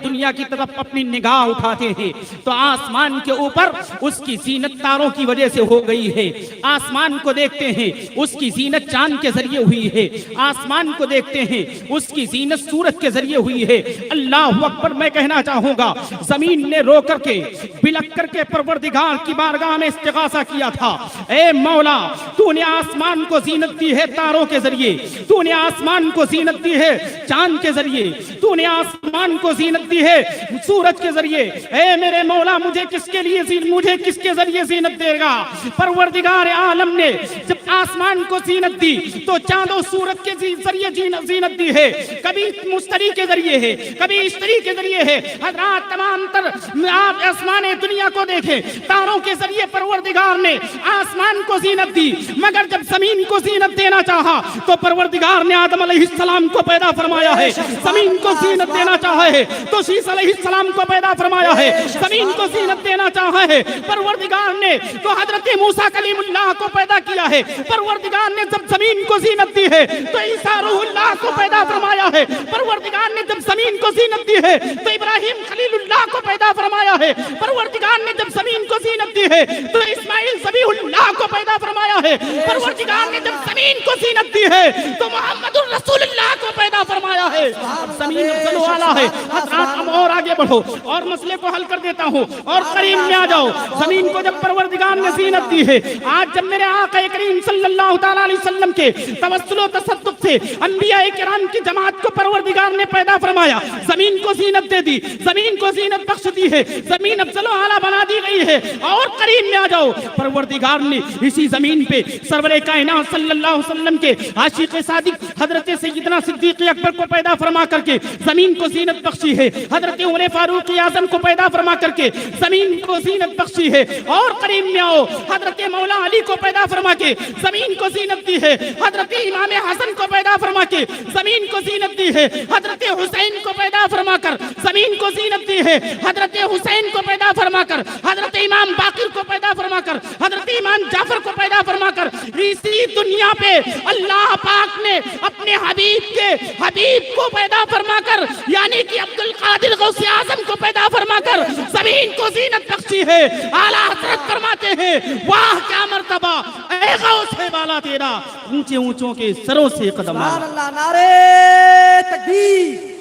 دنیا کی طرف اپنی نگاہ اٹھاتے ہیں تو آسمان کے اوپر اس کی زینت تاروں کی وجہ سے ہو گئی ہے. آسمان کو دیکھتے ہیں اس کی زینت چاند کے ذریعے ہوئی ہے. آسمان کو دیکھتے ہیں اس کی زینت سورج کے ذریعے ہوئی ہے. اللہ اکبر. میں کہنا چاہوں گا زمین نے رو کر کے بلک کر کے پروردگار کی بارگاہ میں استغاثہ کیا تھا. اے مولا تو نے آسمان کو زینت دی ہے تاروں کے ذریعے, تو نے آسمان کو زینت دی ہے چاند کے ذریعے, تو نے آسمان کو زینت دی ہے سورج کے ذریعے. اے میرے مولا مجھے کس کے ذریعے زینت دے گا؟ پروردگار عالم نے جب آسمان کو زینت دی تو چاند و سورج کے ذریعے زینت دی ہے. کبھی مشتری کے ذریعے ہے, کبھی استری کے ذریعے ہے. حضرات تمام تر آپ آسمان دنیا کو دیکھیں, تاروں کے ذریعے پروردگار نے آسمان کو زینت دی. مگر جب زمین کو زینت دینا چاہا تو پروردگار نے آدم علیہ السلام کو پیدا فرمایا ہے. زمین کو زینت دینا چاہا ہے تو شیس علیہ السلام کو پیدا فرمایا ہے. زمین کو زینت دینا چاہا ہے پروردگار نے تو حضرت موسیٰ کلیم اللہ کو پیدا کیا ہے. پروردگار نے جب زمین کو زینت دی ہے تو عیسیٰ روح اللہ کو پیدا فرمایا ہے. پروردگار نے جب زمین کو زینت دی ہے تو ابراہیم خلیل اللہ کو پیدا فرمایا ہے. پروردگار نے جب زمین کو زینت دی ہے تو اسماعیل ذبیح اللہ کو پیدا فرمایا ہے. پروردگار نے جب زمین کو زینت دی ہے تو محمد الرسول اللہ کو پیدا فرمایا ہے. زمین افضل و اعلیٰ ہے. حضرات اب اور آگے بڑھو اور مسئلے کو حل کر دیتا ہوں اور قریب میں آ جاؤ. زمین کو جب پروردگار نے زینت دی ہے, آج جب میرے آقا کریم صلی اللہ تعالیٰ علیہ وسلم کے توسل و تصدق سے انبیاء کرام کی جماعت کو پروردگار نے پیدا فرمایا, زمین کو زینت دے دی, زمین کو زینت بخش دی ہے, زمین افضل و اعلیٰ بنا دی گئی ہے. اور قریب میں آ جاؤ, پروردگار نے اسی زمین پہ سرور کائنات صلی اللہ علیہ وسلم کے عاشق صادق حضرت سیدنا صدیق اکبر کو پیدا فرما کر کے زمین کو زینت بخشی ہے. حضرت عمر فاروق اعظم کو پیدا فرما کر کے زمین کو زینت بخشی ہے. اور قریب میں آؤ, حضرت مولا علی کو پیدا فرما کے زمین کو زینت دی ہے. حضرت امام حسن کو پیدا فرما کے زمین کو زینت دی ہے. حضرت حسین کو پیدا فرما کر زمین کو زینت دی ہے. حضرت حسین کو پیدا فرما کر حضرت امام باقر کو پیدا فرما کر حضرت امام جعفر کو پیدا فرما کر اسی دنیا پہ اللہ پاک نے اپنے حبیب کو پیدا فرما کر یعنی کہ عبد القادر غوث اعظم کو پیدا فرما کر زمین کو زینت بخشی ہے. اعلیٰ حضرت فرماتے ہیں واہ کیا مرتبہ اے غوث ہے بالا تیرا, اونچے اونچوں کے سروں سے قدم. سبحان اللہ, نعرہ تکبیر.